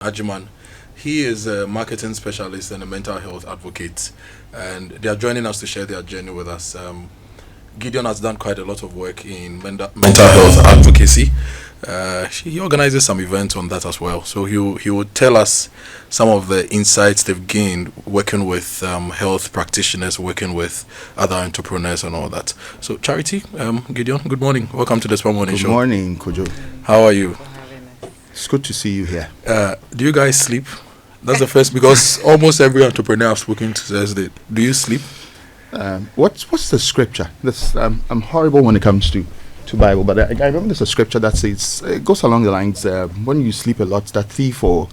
Ajiman. He is a marketing specialist and a mental health advocate, and they are joining us to share their journey with us. Gideon has done quite a lot of work in mental health advocacy. He organizes some events on that as well. So he will tell us some of the insights they've gained working with health practitioners, working with other entrepreneurs, and all that. So, Charity, Gideon, good morning. Welcome to the Small Morning Show. Good morning, Kojo. How are you? It's good to see you here. Do you guys sleep? That's the first, because almost every entrepreneur I've spoken to says that. Do you sleep? What's the scripture? I'm horrible when it comes to Bible, but I remember there's a scripture that says it goes along the lines when you sleep a lot, that thief or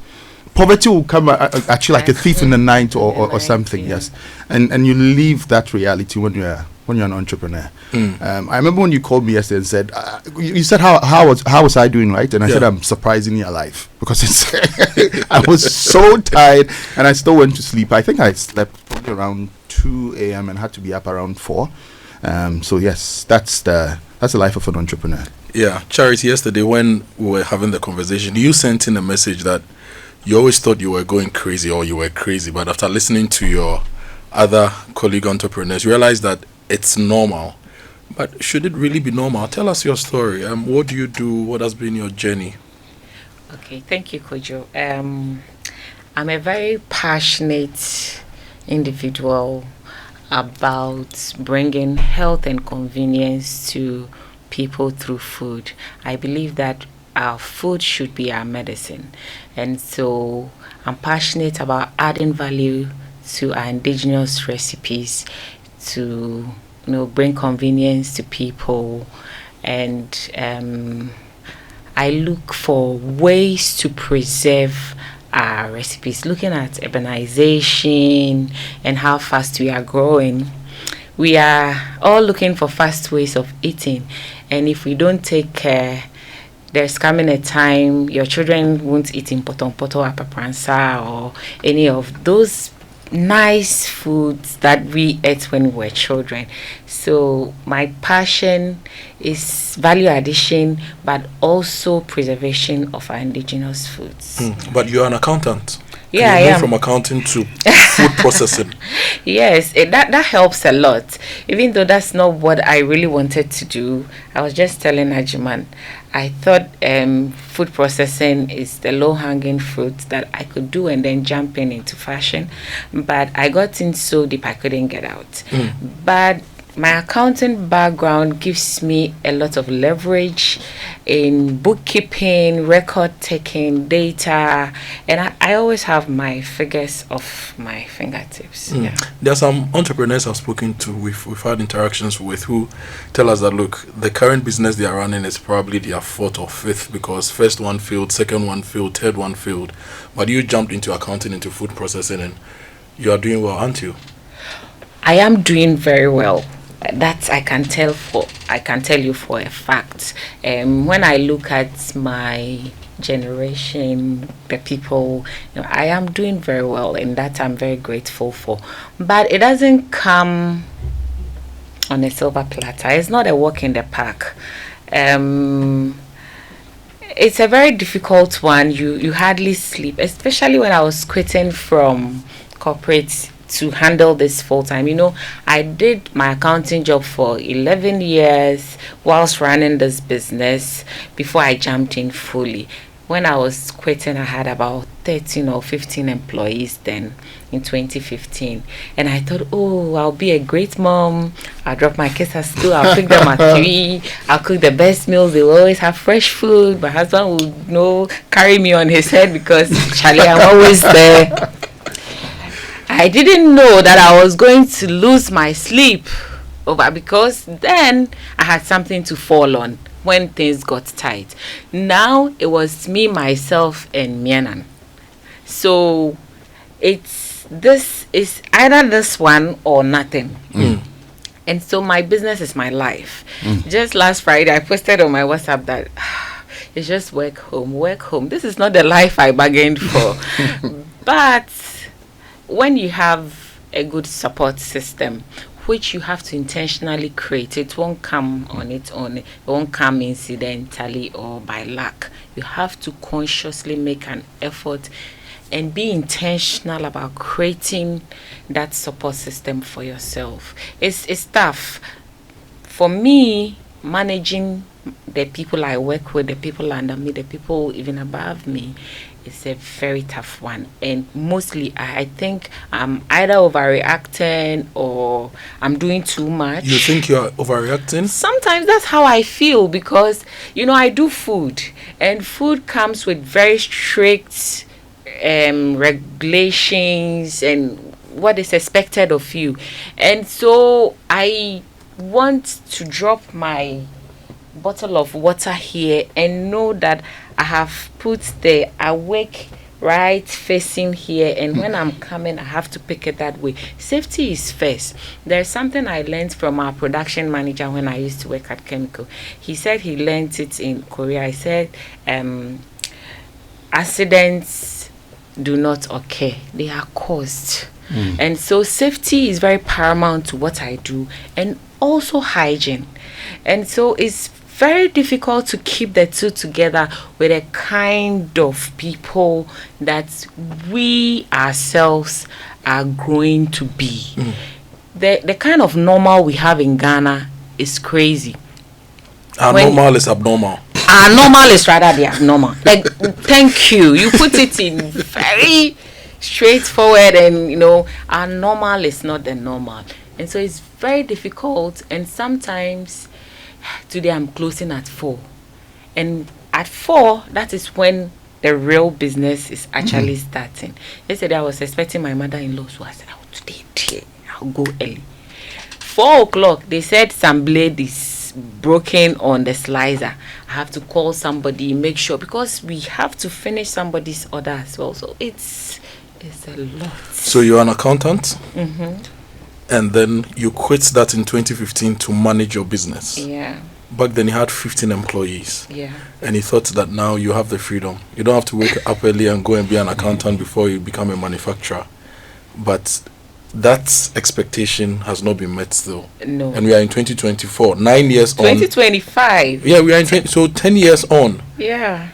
poverty will come at you like a thief in the night or something. Yeah. Yes, and you leave that reality when you're an entrepreneur. I remember when you called me yesterday and said, you said how was I doing, right? And I said, I'm surprisingly alive, because I was so tired and I still went to sleep. I think I slept probably around 2 a.m. and had to be up around 4. So yes, that's the life of an entrepreneur. Yeah, Charity, yesterday when we were having the conversation, you sent in a message that you always thought you were going crazy or you were crazy, but after listening to your other colleague entrepreneurs, you realized that it's normal. But should it really be normal? Tell us your story. What do you do? What has been your journey? Okay, thank you, Kojo. I'm a very passionate individual about bringing health and convenience to people through food. I believe that our food should be our medicine. And so I'm passionate about adding value to our indigenous recipes to bring convenience to people, and I look for ways to preserve our recipes, looking at urbanization and how fast we are growing. We are all looking for fast ways of eating, and if we don't take care, there's coming a time your children won't eat in poto or papransa or any of those nice foods that we ate when we were children. So my passion is value addition, but also preservation of our indigenous foods. But you're an accountant. Yeah, I am. From accounting to food processing. Yes, that helps a lot. Even though that's not what I really wanted to do, I was just telling Ajiman, I thought food processing is the low-hanging fruit that I could do and then jump into fashion. But I got in so deep I couldn't get out. But my accounting background gives me a lot of leverage in bookkeeping, record taking, data, and I always have my figures off my fingertips. Yeah. There are some entrepreneurs I've spoken to, we've had interactions with, who tell us that, look, the current business they are running is probably their fourth or fifth, because first one failed, second one failed, third one failed. But you jumped into accounting, into food processing, and you are doing well, aren't you? I am doing very well. That I can tell you for a fact. When I look at my generation, the people, I am doing very well, and that I'm very grateful for. But it doesn't come on a silver platter. It's not a walk in the park. It's a very difficult one. You hardly sleep, especially when I was quitting from corporate to handle this full time. I did my accounting job for 11 years whilst running this business before I jumped in fully. When I was quitting, I had about 13 or 15 employees then in 2015. And I thought, I'll be a great mom. I'll drop my kids at school. I'll pick them at 3. I'll cook the best meals. They will always have fresh food. My husband will carry me on his head because, Charlie, I'm always there. I didn't know that I was going to lose my sleep over, because then I had something to fall on when things got tight. Now it was me, myself, and Mianan. So this is either this one or nothing. And so my business is my life. Just last Friday, I posted on my WhatsApp that it's just work home. This is not the life I bargained for. But when you have a good support system which you have to intentionally create. It won't come on its own. It won't come incidentally or by luck. You have to consciously make an effort and be intentional about creating that support system for yourself. It's tough. For me, managing the people I work with, the people under me, the people even above me, it's a very tough one. And mostly I think I'm either overreacting or I'm doing too much. You think you're overreacting? Sometimes that's how I feel, because I do food, and food comes with very strict regulations and what is expected of you. And so I want to drop my bottle of water here and know that I have put the awake right facing here, and when I'm coming I have to pick it that way. Safety is first. There's something I learned from our production manager when I used to work at Chemical. He said he learned it in Korea. I said accidents do not occur, they are caused. And so safety is very paramount to what I do, and also hygiene. And so it's very difficult to keep the two together with a kind of people that we ourselves are growing to be. The kind of normal we have in Ghana is crazy. Our normal is abnormal. Our normal is rather the abnormal. Like, thank you. You put it in very straightforward, and our normal is not the normal. And so it's very difficult, and sometimes today I'm closing at 4, and at 4 that is when the real business is actually starting. Yesterday I was expecting my mother-in-law, so I said, today I'll go early. 4 o'clock they said some blade is broken on the slicer. I have to call somebody, make sure, because we have to finish somebody's order as well. So it's a lot. So you're an accountant? And then you quit that in 2015 to manage your business. Yeah. Back then you had 15 employees. Yeah. And you thought that now you have the freedom. You don't have to wake up early and go and be an accountant before you become a manufacturer. But that expectation has not been met still. No. And we are in 2024, 9 years 2025. on. Yeah, we are in so 10 years on. Yeah.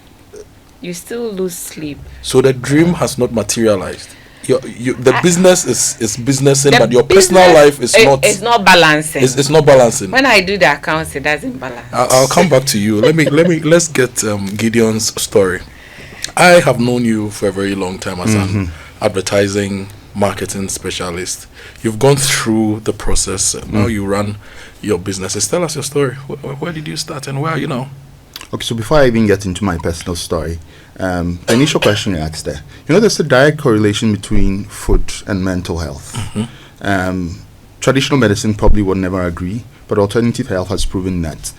You still lose sleep. So the dream has not materialized. The business is businessing, but your business, personal life is not. It's not balancing. It's not balancing. When I do the accounts, it doesn't balance. I'll come back to you. Let's get Gideon's story. I have known you for a very long time as an advertising marketing specialist. You've gone through the process. Now you run your businesses. Tell us your story. Where did you start, and where are you now? Okay, so before I even get into my personal story, the initial question you asked there, there's a direct correlation between food and mental health. Traditional medicine probably would never agree, but alternative health has proven that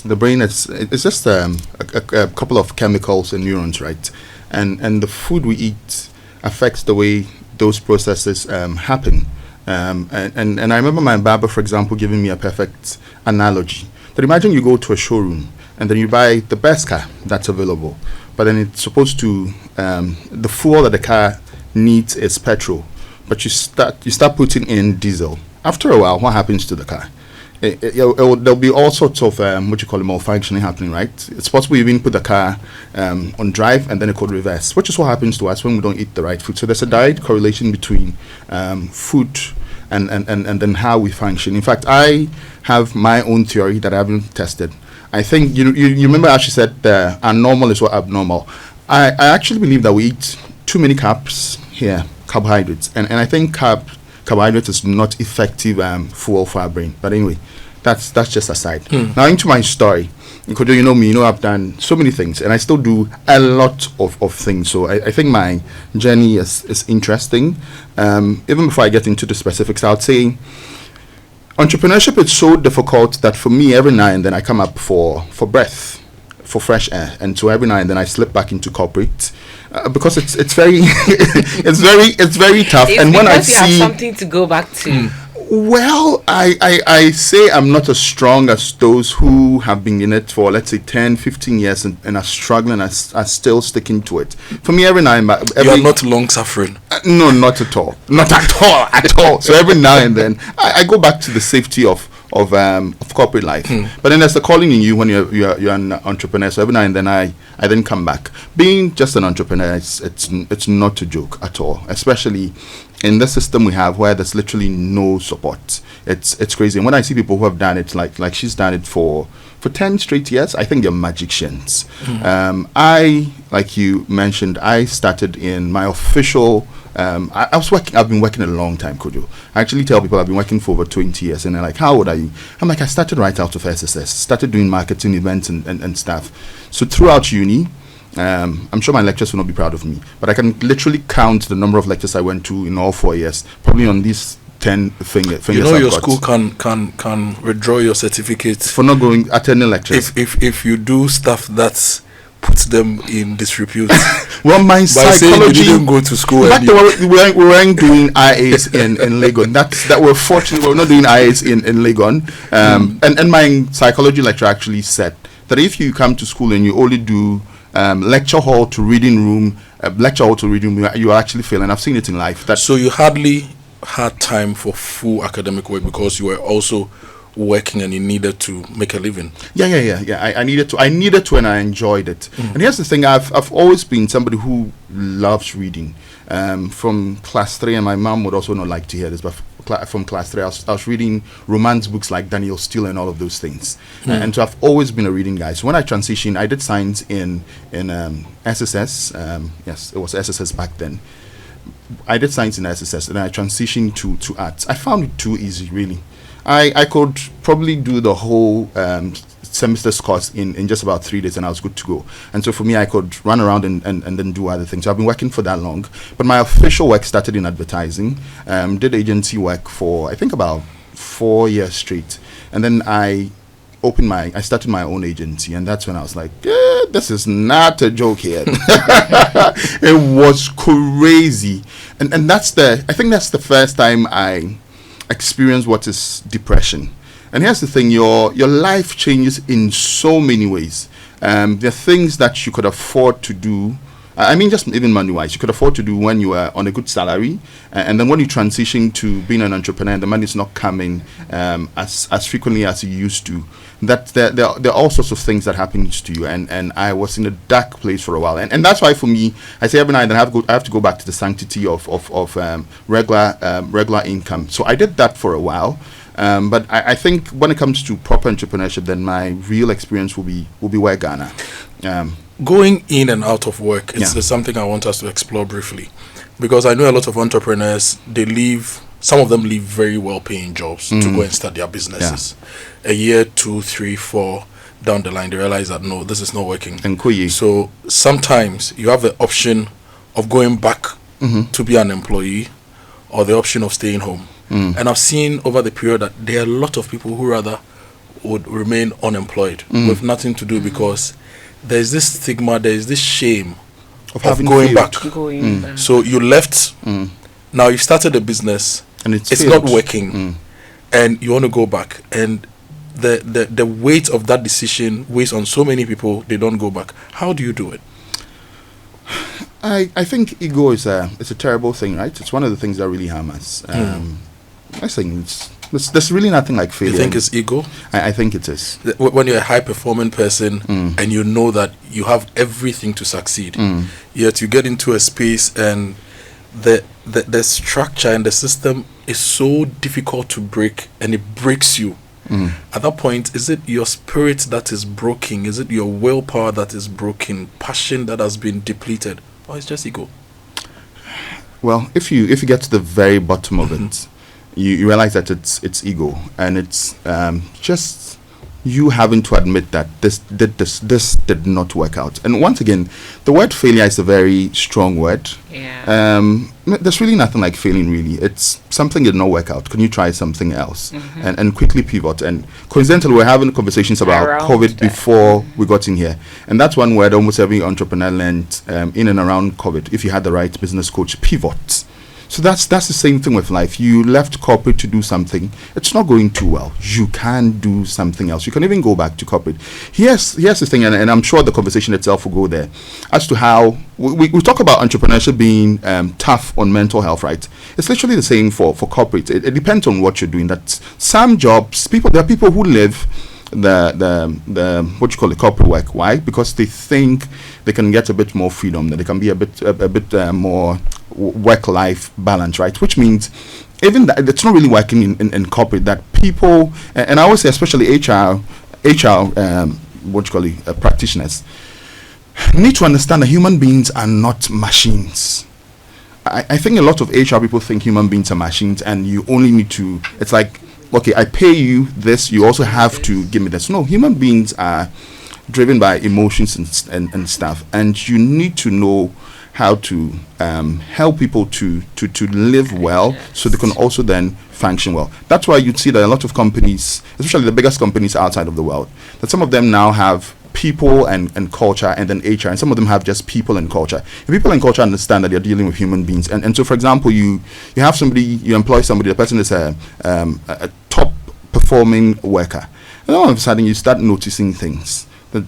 the brain it's just a couple of chemicals and neurons, right? And the food we eat affects the way those processes happen. And I remember my barber, for example, giving me a perfect analogy. That imagine you go to a showroom and then you buy the best car that's available, but then it's supposed to the fuel that the car needs is petrol, but you start putting in diesel. After a while, what happens to the car? There'll be all sorts of malfunctioning happening, right? It's possible you even put the car on drive and then it could reverse, which is what happens to us when we don't eat the right food. So there's a direct correlation between food and then how we function. In fact, I have my own theory that I haven't tested. I think you remember how she said normal is what abnormal. I actually believe that we eat too many carbs here, carbohydrates, and I think carbohydrates is not effective fuel for our brain. But anyway, that's just aside. Now into my story. Because you know me, I've done so many things, and I still do a lot of things. So I think my journey is interesting. Even before I get into the specifics, I would say entrepreneurship is so difficult that for me, every now and then I come up for breath, for fresh air, and so every now and then I slip back into corporate because it's very it's very tough. It's and when I because you have see something to go back to. Well, I say I'm not as strong as those who have been in it for, let's say, 10, 15 years and are struggling, are still sticking to it. For me, every now and then... You are not long-suffering. No, not at all. Not at all, at all. So every now and then, I go back to the safety of corporate life. But then there's the calling in you when you're an entrepreneur. So every now and then I then come back. Being just an entrepreneur, it's not a joke at all, especially in the system we have where there's literally no support. It's crazy. And when I see people who have done it, like she's done it for 10 straight years, I think they're magicians. I, like you mentioned, I started in my official... I've been working a long time, Kojo. I actually tell people I've been working for over 20 years, and they're like, how old are you? I'm like, I started right out of SSS, started doing marketing events and stuff. So throughout uni, I'm sure my lecturers will not be proud of me, but I can literally count the number of lectures I went to in all 4 years, probably on these 10 fingers. You know, your school can withdraw your certificate for not going attending lectures. If you do stuff that's puts them in disrepute. Well, my psychology. You didn't go to school. In fact, we weren't doing IAs in Legon. That we're fortunate we're not doing IAs in Legon. And my psychology lecturer actually said that if you come to school and you only do lecture hall to reading room, you are actually failing. I've seen it in life. So you hardly had time for full academic work because you were also working and you needed to make a living. Yeah. I needed to, and I enjoyed it. And here's the thing: I've always been somebody who loves reading. From class 3, and my mom would also not like to hear this, but from class 3, I was reading romance books like Daniel Steele and all of those things. And so I've always been a reading guy. So when I transitioned, I did science in SSS. Yes, it was SSS back then. I did science in SSS, and I transitioned to arts. I found it too easy, really. I could probably do the whole semester's course in just about 3 days, and I was good to go. And so for me, I could run around and then do other things. So I've been working for that long. But my official work started in advertising. Did agency work for, I think, about 4 years straight. And then I started my own agency, and that's when I was like, this is not a joke here. It was crazy. And I think that's the first time I experience what is depression. And here's the thing: your life changes in so many ways. There are things that you could afford to do. I mean, just even money-wise, you could afford to do when you are on a good salary, and then when you transition to being an entrepreneur, the money is not coming as frequently as you used to. That there are all sorts of things that happen to you, and I was in a dark place for a while, and that's why for me, I say every night I have to go back to the sanctity of regular income. So I did that for a while. But I think when it comes to proper entrepreneurship, then my real experience will be where Ghana. Going in and out of work is something I want us to explore briefly, because I know a lot of entrepreneurs, some of them leave very well-paying jobs to go and start their businesses. A year, 2, 3, 4 down the line, they realize that no, this is not working. So sometimes you have the option of going back to be an employee, or the option of staying home. And I've seen over the period that there are a lot of people who rather would remain unemployed with nothing to do, because there's this stigma, there's this shame of going back. So you left, now you started a business, and it's not working, and you want to go back, and the weight of that decision weighs on so many people, they don't go back. How do you do it? I think ego is a terrible thing, right? It's one of the things that really harm us. I think there's really nothing like failure. You think it's ego? I think it is. When you're a high-performing person and you know that you have everything to succeed, yet you get into a space and the structure and the system is so difficult to break, and it breaks you. At that point, is it your spirit that is broken? Is it your willpower that is broken? Passion that has been depleted? Or it's just ego? Well, if you get to the very bottom of it, you realize that it's ego, and it's just you having to admit that this did not work out. And once again, the word failure is a very strong word. There's really nothing like failing, really. It's something did not work out. Can you try something else and quickly pivot? And coincidentally, we're having conversations about COVID before we got in here, and that's one word almost every entrepreneur learned in and around COVID. If you had the right business coach, pivot. So that's the same thing with life. You left corporate to do something. It's not going too well. You can do something else. You can even go back to corporate. Here's the thing, and I'm sure the conversation itself will go there, as to how we talk about entrepreneurship being tough on mental health, right? It's literally the same for corporate. It depends on what you're doing. That some jobs, there are people who live the what you call it, corporate work. Why? Because they think they can get a bit more freedom, that they can be a bit more work-life balance, right? Which means even that it's not really working in corporate. That people, and I always say, especially HR what you call it, practitioners, need to understand that human beings are not machines. I think a lot of HR people think human beings are machines, and you only need to. It's like, okay, I pay you this, you also have to give me this. No, human beings are driven by emotions and stuff, and you need to know how to help people to live well, so they can also then function well. That's why you'd see that a lot of companies, especially the biggest companies outside of the world, that some of them now have people and culture, and then HR, and some of them have just people and culture. And people and culture understand that they're dealing with human beings, and so, for example, you have somebody, you employ somebody, the person is a top performing worker, and all of a sudden you start noticing things that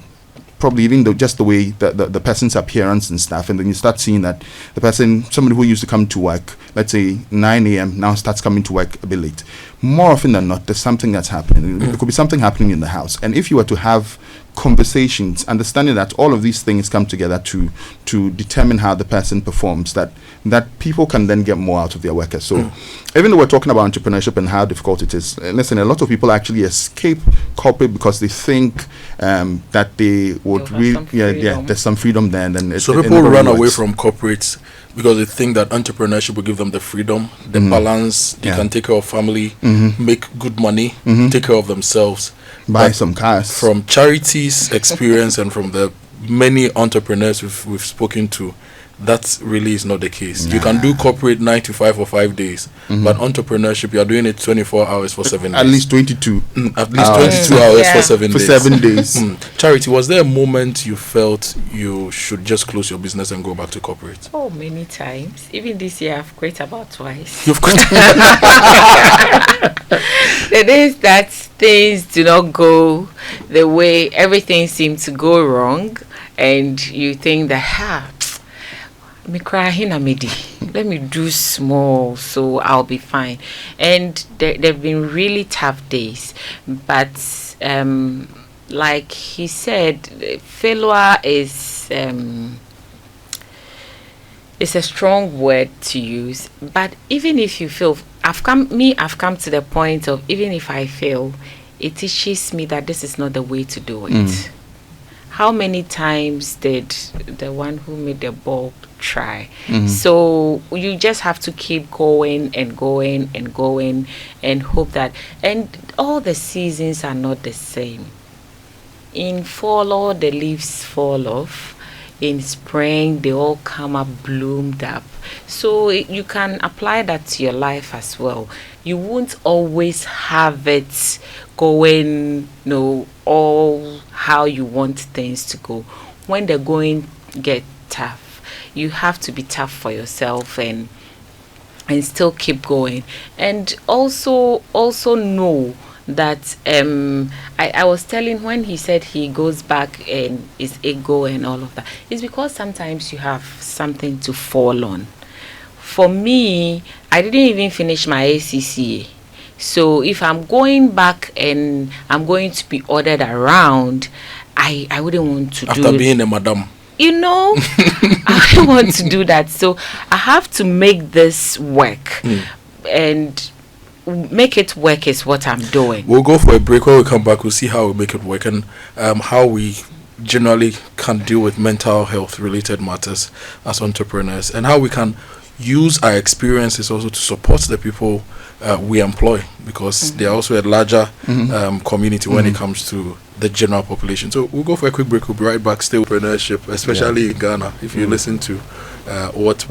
probably even just the way the person's appearance and stuff, and then you start seeing that the person, somebody who used to come to work, let's say 9 a.m. now starts coming to work a bit late. More often than not, there's something that's happening. There could be something happening in the house, and if you were to have conversations, understanding that all of these things come together to determine how the person performs, that people can then get more out of their workers. So even though we're talking about entrepreneurship and how difficult it is, listen, a lot of people actually escape corporate because they think that they would really, there's some freedom there, and then so people run away from corporates because they think that entrepreneurship will give them the freedom, the balance, they can take care of family, make good money, take care of themselves, buy some cars. From Charity's experience and from the many entrepreneurs we've spoken to, that really is not the case. You can do corporate 9 to 5 or 5 days, but entrepreneurship, you are doing it 24 hours for 7 days. At least 22. At least 22 hours for 7 days. For 7 days. Charity, was there a moment you felt you should just close your business and go back to corporate? Oh, many times. Even this year, I've quit about twice. You've quit. The days that things do not go the way everything seems to go wrong, and you think that, let me do small so I'll be fine. And there have been really tough days, but like he said, failure is a strong word to use. But even if you fail, I've come to the point of, even if I fail, it teaches me that this is not the way to do it. How many times did the one who made the bulb try? So you just have to keep going and going and going, and hope that, and all the seasons are not the same. In fall, all the leaves fall off. In spring, they all come up, bloomed up. So you can apply that to your life as well. You won't always have it going, all how you want things to go. When the going get tough, you have to be tough for yourself and still keep going. And also know that I was telling, when he said he goes back and is ego and all of that, it's because sometimes you have something to fall on. For me, I didn't even finish my ACCA. So if I'm going back and I'm going to be ordered around, I wouldn't want to after being a madam. I don't want to do that. So I have to make this work, and make it work is what I'm doing. We'll go for a break. When we come back, we'll see how we make it work, and how we generally can deal with mental health related matters as entrepreneurs, and how we can use our experiences also to support the people we employ, because they are also a larger community when it comes to the general population. So we'll go for a quick break. We'll be right back. Still entrepreneurship, especially in Ghana. If you listen to what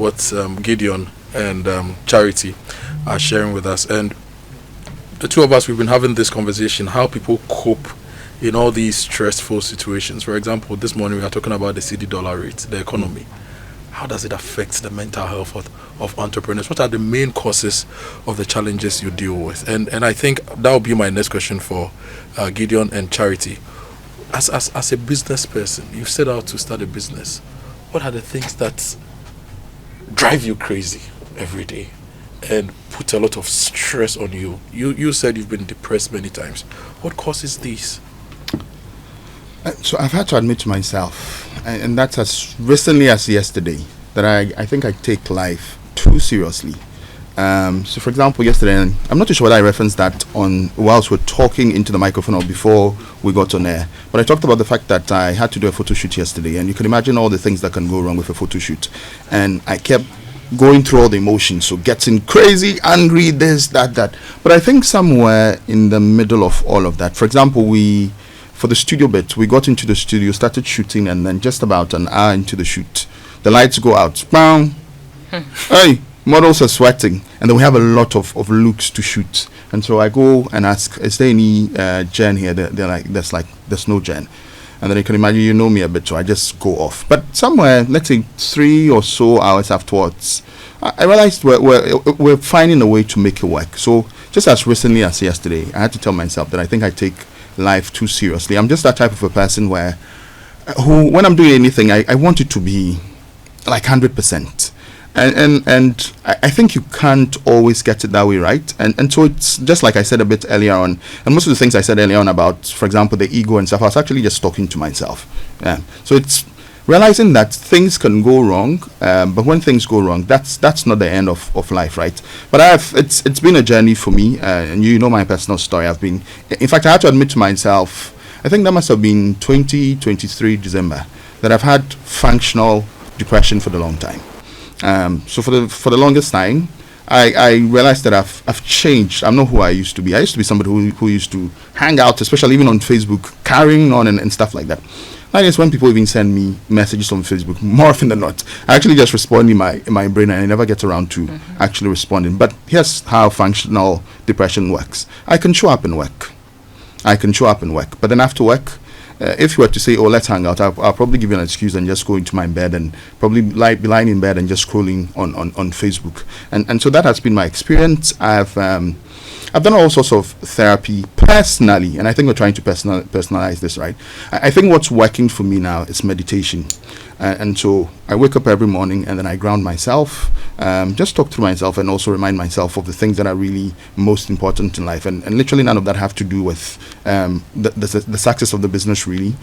Gideon and Charity are sharing with us, and the two of us, we've been having this conversation, how people cope in all these stressful situations. For example, this morning we are talking about the cedi dollar rate, the economy. how does it affect the mental health of entrepreneurs? What are the main causes of the challenges you deal with? And I think that will be my next question for Gideon and Charity. As a business person, you set out to start a business. What are the things that drive you crazy every day and put a lot of stress on you? You said you've been depressed many times. What causes these? So I've had to admit to myself, and that's as recently as yesterday, that I think I take life too seriously. So for example, yesterday, and I'm not too sure whether I referenced that on whilst we're talking into the microphone or before we got on air, but I talked about the fact that I had to do a photo shoot yesterday, and you can imagine all the things that can go wrong with a photo shoot. And I kept going through all the emotions, so getting crazy, angry, this, that. But I think somewhere in the middle of all of that, for example, for the studio bit, we got into the studio, started shooting, and then just about an hour into the shoot, the lights go out. Bang! Hey, models are sweating, and then we have a lot of looks to shoot. And so I go and ask, is there any gen here? They're like, there's no gen. And then you can imagine, you know me a bit, so I just go off. But somewhere, let's say 3 or so hours afterwards, I realized we're finding a way to make it work. So just as recently as yesterday, I had to tell myself that I think I take life too seriously. I'm just that type of a person who when I'm doing anything, I want it to be like 100%. And I think you can't always get it that way, right? And so it's just like I said a bit earlier on, and most of the things I said earlier on about, for example, the ego and stuff, I was actually just talking to myself. So it's realizing that things can go wrong, but when things go wrong, that's not the end of life, right? But it's been a journey for me, and you know my personal story. In fact, I had to admit to myself, I think that must have been 2023 December, that I've had functional depression for the long time. So for the longest time, I realized that I've changed. I'm not who I used to be. I used to be somebody who used to hang out, especially even on Facebook, carrying on and stuff like that. Nowadays, when people even send me messages on Facebook, more often than not, I actually just respond in my brain, and I never get around to actually responding. But here's how functional depression works. I can show up and work. But then after work, if you were to say, oh, let's hang out, I'll probably give you an excuse and just go into my bed and probably be lying in bed and just scrolling on Facebook. And so that has been my experience. I've done all sorts of therapy personally, and I think we're trying to personalize this, right? I think what's working for me now is meditation. And so I wake up every morning and then I ground myself, just talk to myself, and also remind myself of the things that are really most important in life. And literally none of that have to do with the success of the business, really.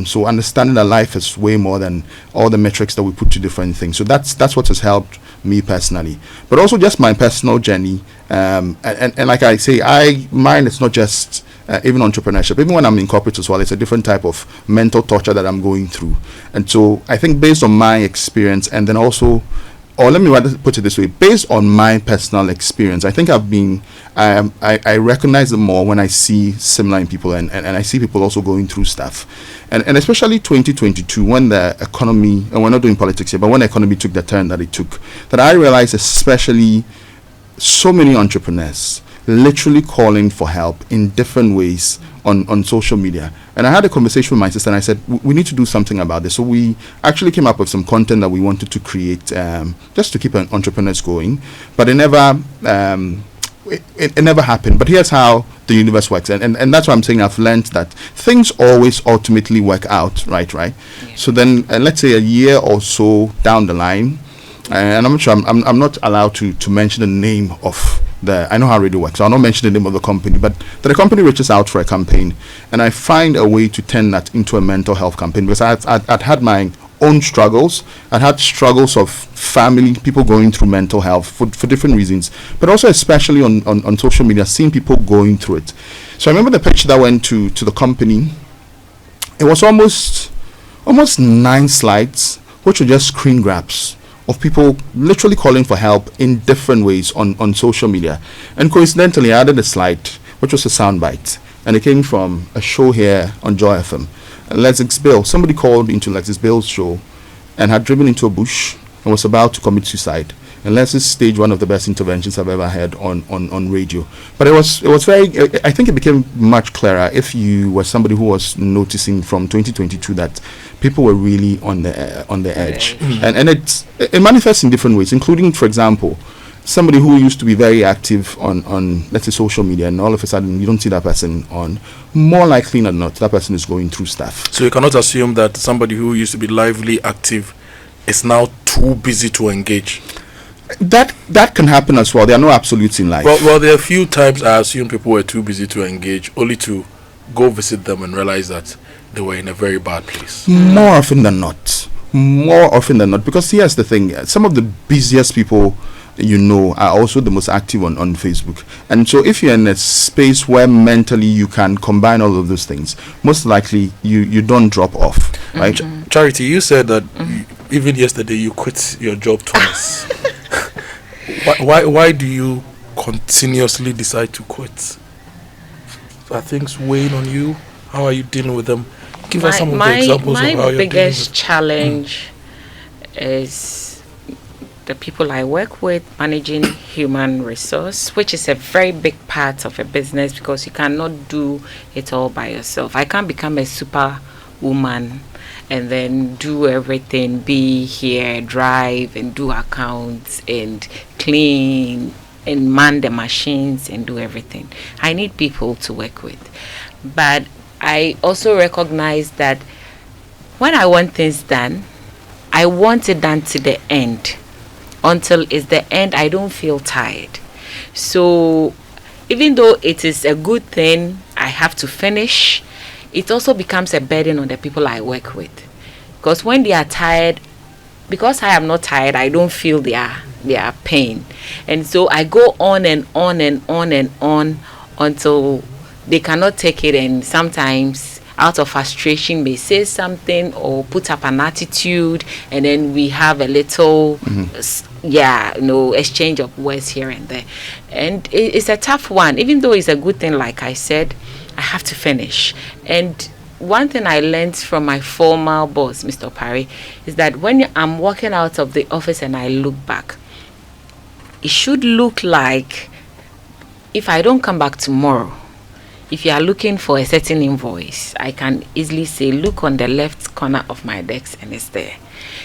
So understanding that life is way more than all the metrics that we put to different things. So that's what has helped me personally, but also just my personal journey. And like I say, mine is not just even entrepreneurship. Even when I'm in corporate as well, it's a different type of mental torture that I'm going through. And so I think based on my experience, and then also, or let me rather put it this way, based on my personal experience, I think I recognize it more when I see similar in people, and I see people also going through stuff. And especially 2022, when the economy, and we're not doing politics here, but when the economy took the turn that it took, that I realized especially so many entrepreneurs literally calling for help in different ways on social media. And I had a conversation with my sister, and I said, we need to do something about this. So we actually came up with some content that we wanted to create just to keep entrepreneurs going. But it never happened. But here's how the universe works. And that's why I'm saying I've learned that things always ultimately work out, right? Yeah. So then let's say a year or so down the line, and I'm not sure, I'm not allowed to mention the name of I know how radio works, so I'll not mention the name of the company, but the company reaches out for a campaign, and I find a way to turn that into a mental health campaign, because I'd had my own struggles. I'd had struggles of family, people going through mental health for different reasons, but also especially on social media, seeing people going through it. So I remember the pitch that went to the company. It was almost 9 slides, which were just screen grabs of people literally calling for help in different ways on social media. And coincidentally, I added a slide, which was a soundbite, and it came from a show here on Joy FM. Lexis Bill, somebody called into Lexis Bill's show and had driven into a bush and was about to commit suicide. And Lexis staged one of the best interventions I've ever had on radio. But it was very, I think it became much clearer if you were somebody who was noticing from 2022 that people were really on the edge, and it manifests in different ways, including, for example, somebody who used to be very active on let's say social media, and all of a sudden you don't see that person on. More likely than not, that person is going through stuff. So you cannot assume that somebody who used to be lively active is now too busy to engage. That can happen as well. There are no absolutes in life. Well, there are a few times I assume people were too busy to engage, only to go visit them and realize that they were in a very bad place. More often than not. Because here's the thing: some of the busiest people are also the most active on Facebook. And so if you're in a space where mentally you can combine all of those things, most likely you don't drop off, right? Charity, you said that even yesterday you quit your job twice. Why do you continuously decide to quit? Are things weighing on you? How are you dealing with them? Give us some of the examples of how you're dealing with My biggest challenge is the people I work with, managing human resource, which is a very big part of a business because you cannot do it all by yourself. I can't become a super woman and then do everything, be here, drive and do accounts and clean and man the machines and do everything. I need people to work with. But I also recognize that when I want things done, I want it done to the end. Until it's the end, I don't feel tired. So even though it is a good thing, I have to finish, it also becomes a burden on the people I work with. Because when they are tired, because I am not tired, I don't feel their pain. And so I go on and on and on and on until they cannot take it, and sometimes out of frustration may say something or put up an attitude, and then we have a little exchange of words here and there. And it's a tough one. Even though it's a good thing, like I said, I have to finish. And one thing I learned from my former boss, Mr. Parry, is that when I'm walking out of the office and I look back, it should look like, if I don't come back tomorrow, if you are looking for a certain invoice, I can easily say, look on the left corner of my desk and it's there.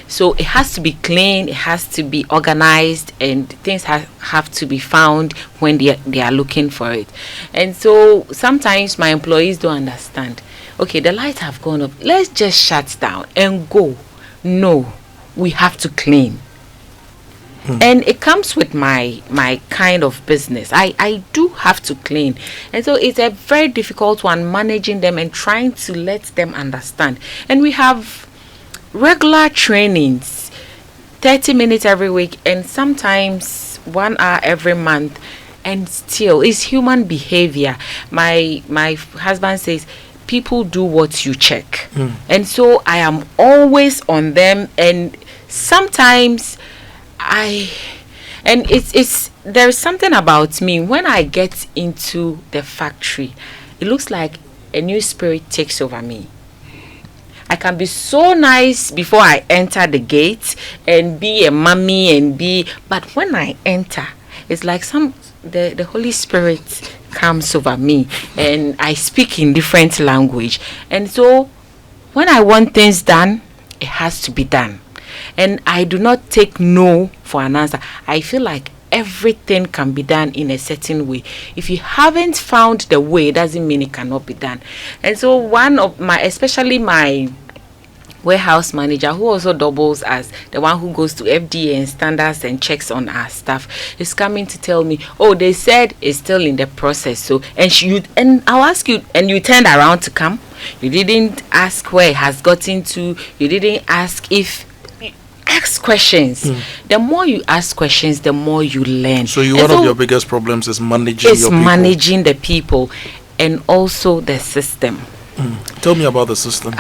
So it has to be clean, it has to be organized, and things have to be found when they are looking for it. And so sometimes my employees don't understand. Okay, the lights have gone up. Let's just shut down and go. No, we have to clean. And it comes with my kind of business. I do have to clean. And so it's a very difficult one, managing them and trying to let them understand. And we have regular trainings, 30 minutes every week, and sometimes 1 hour every month. And still, it's human behavior. My husband says, people do what you check. And so I am always on them, and sometimes there's something about me when I get into the factory, it looks like a new spirit takes over me. I can be so nice before I enter the gate and be a mommy but when I enter, it's like the Holy Spirit comes over me and I speak in different language. And so when I want things done, it has to be done. And I do not take no for an answer. I feel like everything can be done in a certain way. If you haven't found the way, it doesn't mean it cannot be done. And so especially my warehouse manager, who also doubles as the one who goes to FDA and standards and checks on our staff, is coming to tell me, oh, they said it's still in the process. So and I'll ask you, and you turned around to come. You didn't ask where it has gotten to. You didn't ask if. Ask questions. The more you ask questions, the more you learn. So one of your biggest problems is managing your people. Managing the people and also the system. Tell me about the system.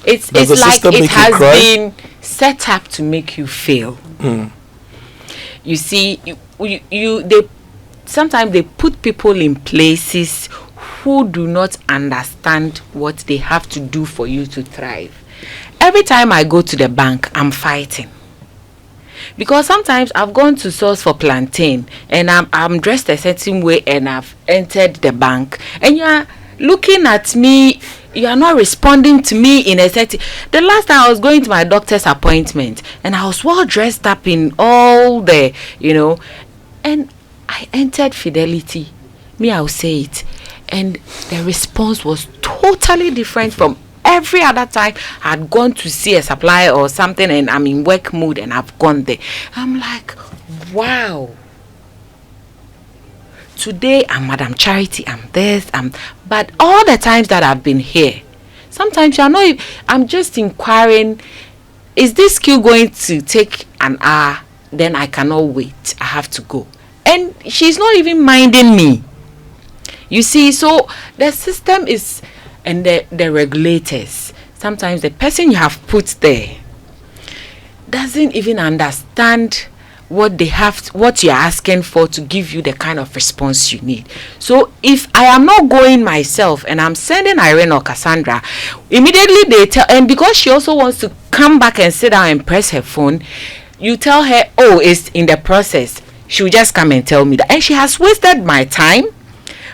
It's like it has been set up to make you fail. You see, sometimes they put people in places who do not understand what they have to do for you to thrive. Every time I go to the bank, I'm fighting. Because sometimes I've gone to source for plantain and I'm dressed a certain way and I've entered the bank. And you're looking at me you are not responding to me in a setting. The last time I was going to my doctor's appointment and I was well dressed up in all the, and I entered Fidelity. Me, I'll say it. And the response was totally different from every other time I'd gone to see a supplier or something and I'm in work mood and I've gone there. I'm like, wow. Today I'm Madam Charity, I'm this, but all the times that I've been here, sometimes I'm just inquiring, is this skill going to take an hour? Then I cannot wait, I have to go. And she's not even minding me. You see, so the system is, and the regulators, sometimes the person you have put there doesn't even understand what you're asking for to give you the kind of response you need. So if I am not going myself and I'm sending Irene or Cassandra, immediately they tell, and because she also wants to come back and sit down and press her phone, you tell her, oh, it's in the process. She'll just come and tell me that, and she has wasted my time,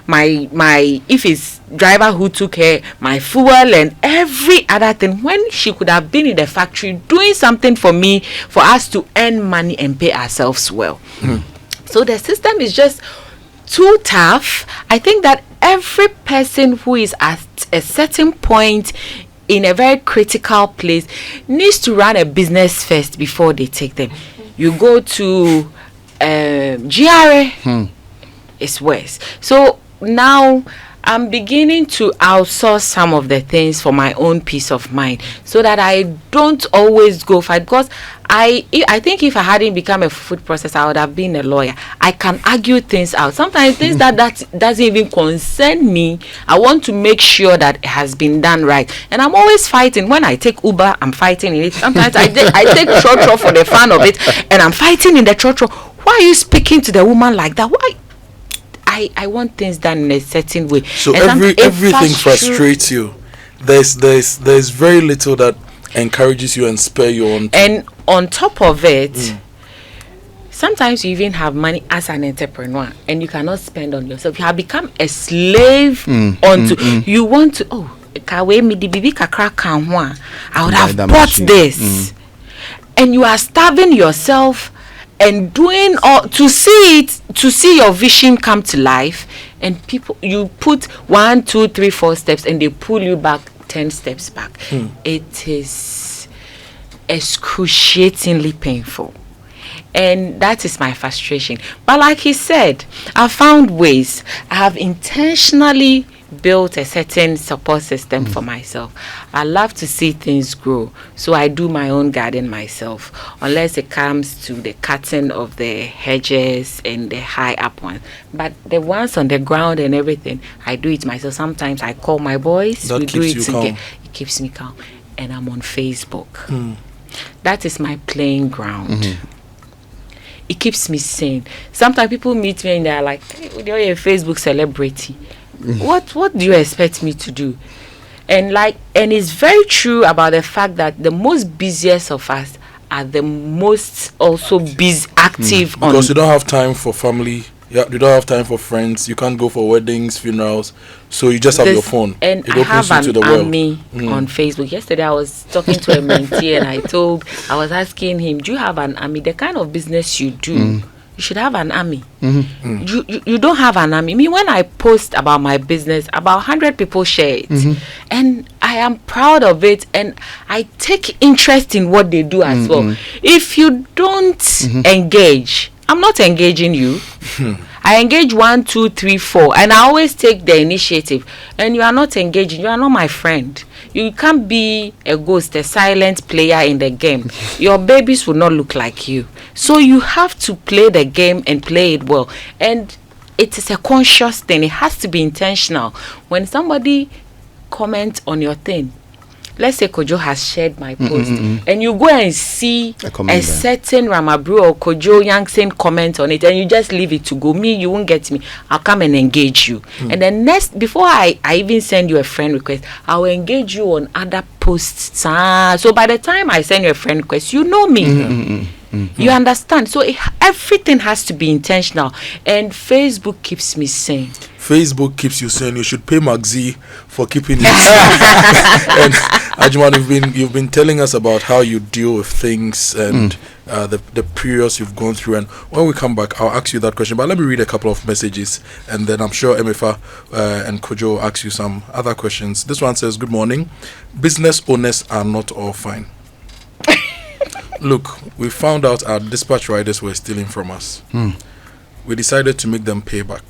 my if it's driver who took her, my fuel and every other thing, when she could have been in the factory doing something for me, for us to earn money and pay ourselves well. So the system is just too tough. I think that every person who is at a certain point in a very critical place needs to run a business first before they take them. You go to GRA, it's worse. So now I'm beginning to outsource some of the things for my own peace of mind, so that I don't always go fight. Because I think if I hadn't become a food processor, I would have been a lawyer. I can argue things out. Sometimes things that doesn't even concern me, I want to make sure that it has been done right. And I'm always fighting. When I take Uber, I'm fighting in it. Sometimes I take trotro for the fun of it, and I'm fighting in the trotro. Why are you speaking to the woman like that? Why? I want things done in a certain way. So everything frustrates you. There's very little that encourages you and spur you on. And on top of it, sometimes you even have money as an entrepreneur and you cannot spend on yourself. You have become a slave you want to, I would have bought this. And you are starving yourself and doing all to see your vision come to life, and people, you put 1, 2, 3, 4 steps and they pull you back 10 steps back. It is excruciatingly painful, and that is my frustration. But like he said, I found ways. I have intentionally built a certain support system for myself. I love to see things grow, so I do my own garden myself, unless it comes to the cutting of the hedges and the high up ones. But the ones on the ground and everything, I do it myself. Sometimes I call my boys, we do it together. It keeps me calm. And I'm on Facebook. That is my playing ground. It keeps me sane. Sometimes people meet me and they're like, hey, you're a Facebook celebrity. What do you expect me to do? And it's very true about the fact that the most busiest of us are the most also active because you don't have time for family. Yeah, you don't have time for friends. You can't go for weddings, funerals. So you just have your phone. And I have an army on Facebook. Yesterday I was talking to a mentee and I was asking him, do you have an army? The kind of business you do, you should have an army. You don't have an army. I mean, when I post about my business, about 100 people share it. And I am proud of it, and I take interest in what they do as well. If you don't engage, I'm not engaging you. I engage 1, 2, 3, 4, and I always take the initiative. And you are not engaging, you are not my friend. You can't be a ghost, a silent player in the game. Your babies will not look like you. So you have to play the game and play it well. And it is a conscious thing. It has to be intentional. When somebody comments on your thing, let's say Kojo has shared my post, and you go and see a certain Ramabru or Kojo Yankson comment on it, and you just leave it to go. Me, you won't get me. I'll come and engage you. And then before I even send you a friend request, I'll engage you on other posts. So by the time I send you a friend request, you know me. You understand? So everything has to be intentional, and Facebook keeps me sane. Facebook keeps you saying you should pay Magzi for keeping it. And Ajuman, you've been telling us about how you deal with things and the periods you've gone through. And when we come back, I'll ask you that question. But let me read a couple of messages, and then I'm sure Emefa and Kojo will ask you some other questions. This one says, "Good morning. Business owners are not all fine. Look, we found out our dispatch riders were stealing from us. We decided to make them pay back.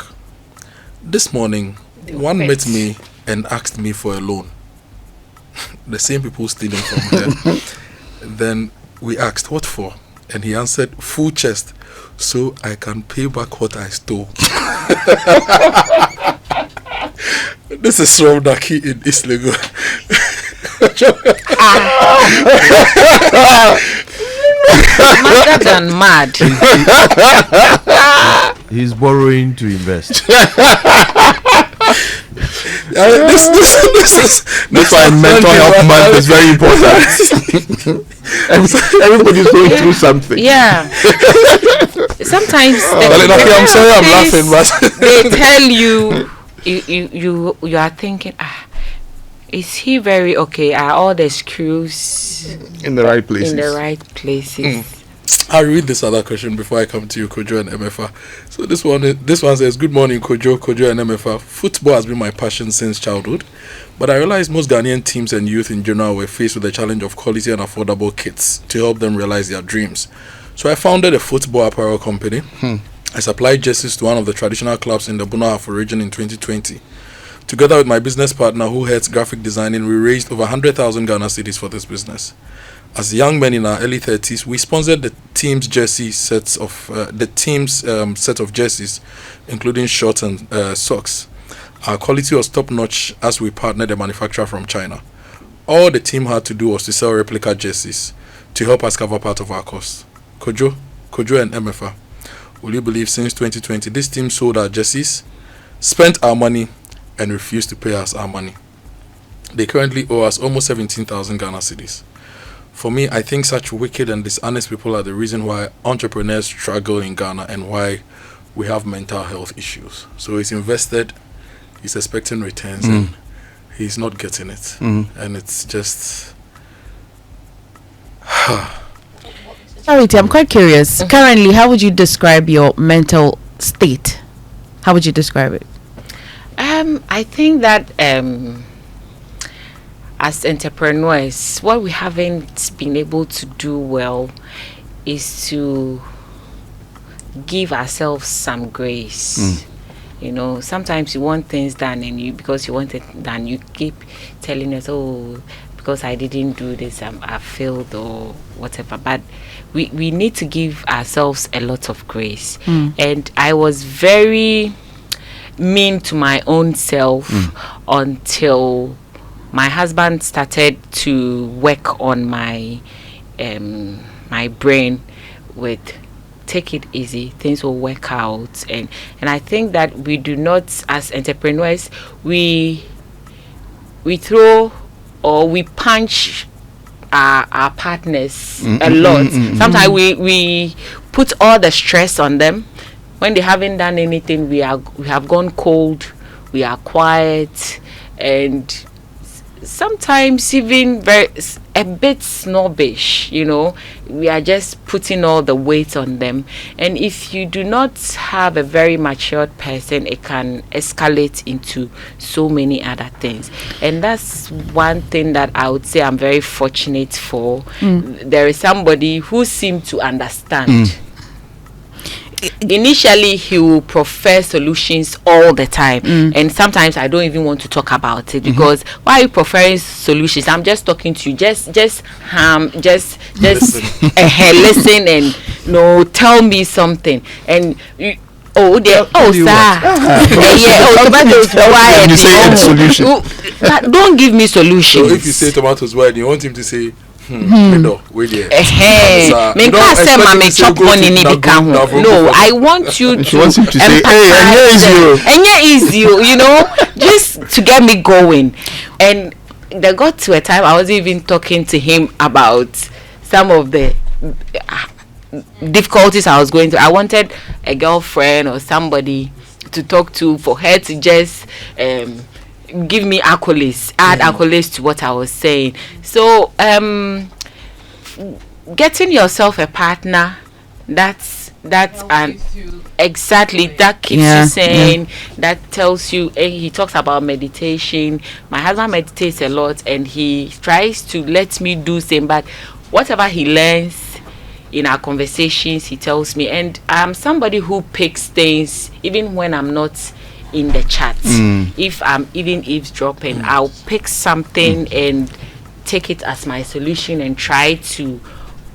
This morning, one met me and asked me for a loan. The same people stealing from them. Then we asked, what for? And he answered, full chest, so I can pay back what I stole." This is from Naki in East Lagos. Madder than mad. He's borrowing to invest. That's why mental health month is very important. Everybody's going through something. Yeah. Sometimes I'm sorry, I'm laughing, but they tell you are thinking, is he very okay? Are all the screws in the right places? In the right places. I'll read this other question before I come to you, Kojo and MFA. So this one says, "Good morning, Kojo and MFA. Football has been my passion since childhood, but I realized most Ghanaian teams and youth in general were faced with the challenge of quality and affordable kits to help them realize their dreams. So I founded a football apparel company. I supplied jerseys to one of the traditional clubs in the Bunahafo region in 2020. Together with my business partner who heads graphic designing, we raised over 100,000 Ghana cedis for this business. As young men in our early 30s, we sponsored the team's jersey sets of set of jerseys, including shorts and socks. Our quality was top notch as we partnered a manufacturer from China. All the team had to do was to sell replica jerseys to help us cover part of our costs. Kojo and MFA, will you believe since 2020 this team sold our jerseys, spent our money, and refused to pay us our money. They currently owe us almost 17,000 Ghana cedis. For me, I think such wicked and dishonest people are the reason why entrepreneurs struggle in Ghana and why we have mental health issues. So he's invested, he's expecting returns, and he's not getting it. And it's just... Charity, I'm quite curious. Currently, how would you describe your mental state? How would you describe it? I think that as entrepreneurs, what we haven't been able to do well is to give ourselves some grace. You know, sometimes you want things done, and because you want it done, you keep telling us, oh, because I didn't do this, I failed or whatever. But we need to give ourselves a lot of grace. And I was very mean to my own self until my husband started to work on my my brain with take it easy, things will work out. And I think that we do not, as entrepreneurs, we throw or we punch our partners a lot. Sometimes we put all the stress on them. When they haven't done anything, we have gone cold, we are quiet, and sometimes even a bit snobbish, you know. We are just putting all the weight on them. And if you do not have a very matured person, it can escalate into so many other things. And that's one thing that I would say I'm very fortunate for. There is somebody who seemed to understand. Initially, he will prefer solutions all the time, and sometimes I don't even want to talk about it because why are you preferring solutions? I'm just talking to you. Just listen and tell me something. And sir. Tomatoes wide. You say solution. Don't give me solutions. So if you say tomatoes wide, you want him to say. No, I want you to wants him to say, you know, just to get me going. And there got to a time I was even talking to him about some of the difficulties I was going through. I wanted a girlfriend or somebody to talk to, for her to just give me accolades, add accolades to what I was saying. So getting yourself a partner, that's an exactly that keeps you sane. That tells you. He talks about meditation. My husband meditates a lot, and he tries to let me do same. But whatever he learns in our conversations, he tells me. And I'm somebody who picks things even when I'm not in the chat. If I'm even eavesdropping, I'll pick something and take it as my solution and try to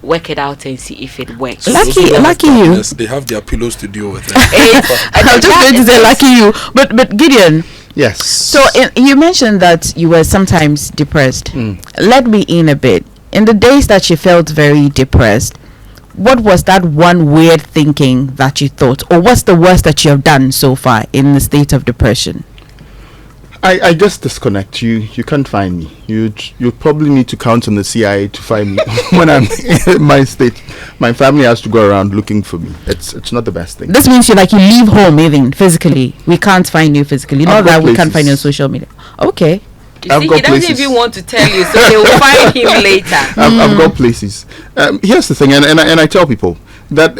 work it out and see if it works. Lucky you. They have their pillows to deal with it. I'm just going to say lucky you. But Gideon. Yes. So you mentioned that you were sometimes depressed. Let me in a bit. In the days that you felt very depressed, what was that one weird thinking that you thought, or what's the worst that you have done so far in the state of depression? I just disconnect. You can't find me. You probably need to count on the CIA to find me when I'm in my state. My family has to go around looking for me. It's not the best thing. This means you leave home even physically. We can't find you physically. Not that we can't find you on social media. Okay. You see, he doesn't even want to tell you, so they will find him later. I've got places. Here's the thing, and I tell people that,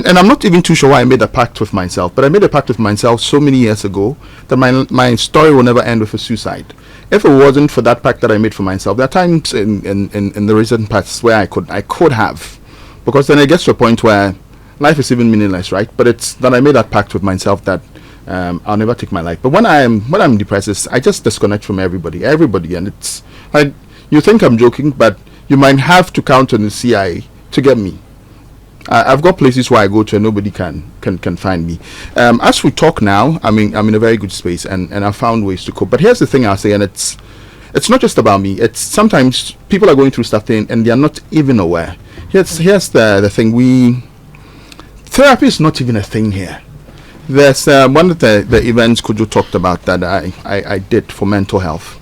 and I'm not even too sure why I made a pact with myself, but I made a pact with myself so many years ago that my story will never end with a suicide. If it wasn't for that pact that I made for myself, there are times in the recent past where I could have, because then it gets to a point where life is even meaningless, right? But it's that I made that pact with myself that I'll never take my life. But when I'm depressed, I just disconnect from everybody, and it's like, you think I'm joking, but you might have to count on the CIA to get me. I've got places where I go to and nobody can find me. As we talk now, I'm in a very good space, and I've found ways to cope. But here's the thing I'll say, and it's not just about me. It's sometimes people are going through stuff and they are not even aware. Here's the thing. Therapy is not even a thing here. There's one of the events Kojo talked about that I did for mental health.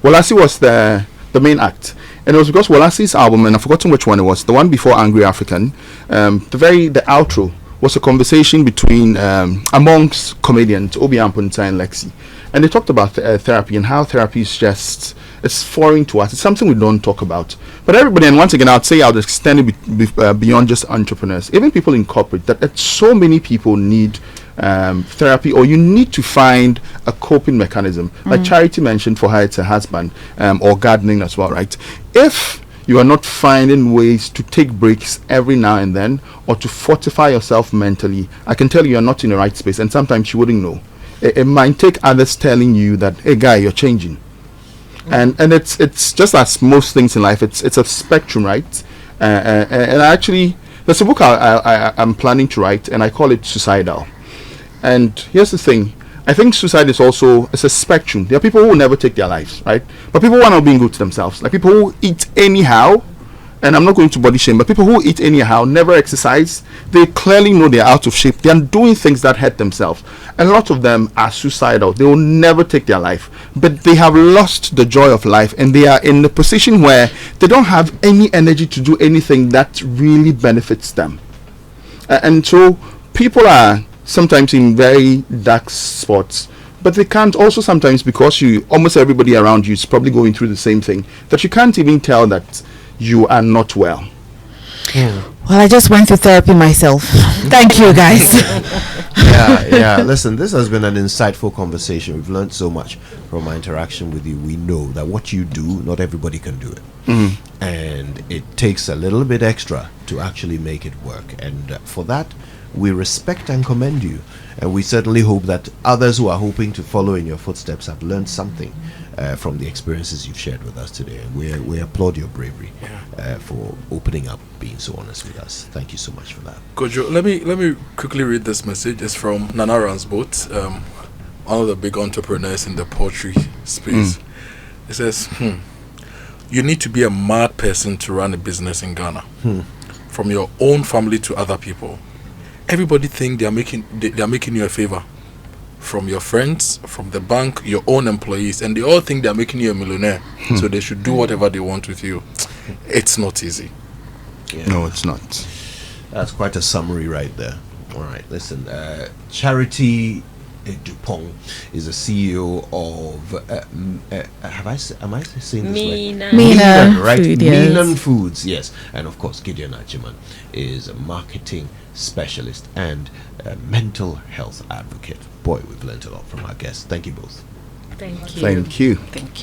Walasi was the main act, and it was because Walasi's album, and I've forgotten which one it was, the one before Angry African, the outro was a conversation between amongst comedians Obi Ampunta and Lexi, and they talked about therapy and how therapy is just, it's foreign to us. It's something we don't talk about. But everybody, and once again, I'd say I'll extend it beyond just entrepreneurs, even people in corporate, that so many people need therapy, or you need to find a coping mechanism. Like Charity mentioned, for her it's her husband, or gardening as well, right? If you are not finding ways to take breaks every now and then, or to fortify yourself mentally, I can tell you're not in the right space, and sometimes you wouldn't know. It might take others telling you that, hey guy, you're changing. And it's just as most things in life, it's a spectrum, right? And actually, there's a book I'm planning to write, and I call it Suicidal. And here's the thing, I think suicide is a spectrum. There are people who will never take their lives, right? But people who are not being good to themselves, like people who eat anyhow, and I'm not going to body shame, but people who eat anyhow, never exercise, they clearly know they're out of shape. They are doing things that hurt themselves. And a lot of them are suicidal. They will never take their life, but they have lost the joy of life, and they are in a position where they don't have any energy to do anything that really benefits them. And so people are sometimes in very dark spots, but they can't, also sometimes because almost everybody around you is probably going through the same thing, that you can't even tell that you are not well. Well, I just went through therapy myself. Thank you, guys. Yeah. Listen, this has been an insightful conversation. We've learned so much from our interaction with you. We know that what you do, not everybody can do it. And it takes a little bit extra to actually make it work. And for that, we respect and commend you. And we certainly hope that others who are hoping to follow in your footsteps have learned something from the experiences you've shared with us today. And we applaud your bravery for opening up, being so honest with us. Thank you so much for that. Kojo, let me quickly read this message. It's from Nana Ransboat, one of the big entrepreneurs in the poultry space. It says, you need to be a mad person to run a business in Ghana. From your own family to other people. Everybody think they are making you a favor. From your friends, from the bank, your own employees, and they all think they are making you a millionaire. So they should do whatever they want with you. It's not easy. No, it's not. That's quite a summary right there. All right, listen. Charity Dupont is the CEO of. Am I saying this Mina. right? Mina right? Food, yes. Minan Foods, yes. And of course, Gideon Achiman is a marketing specialist and a mental health advocate. Boy, we've learned a lot from our guests. Thank you both. Thank you. Thank you. Thank you.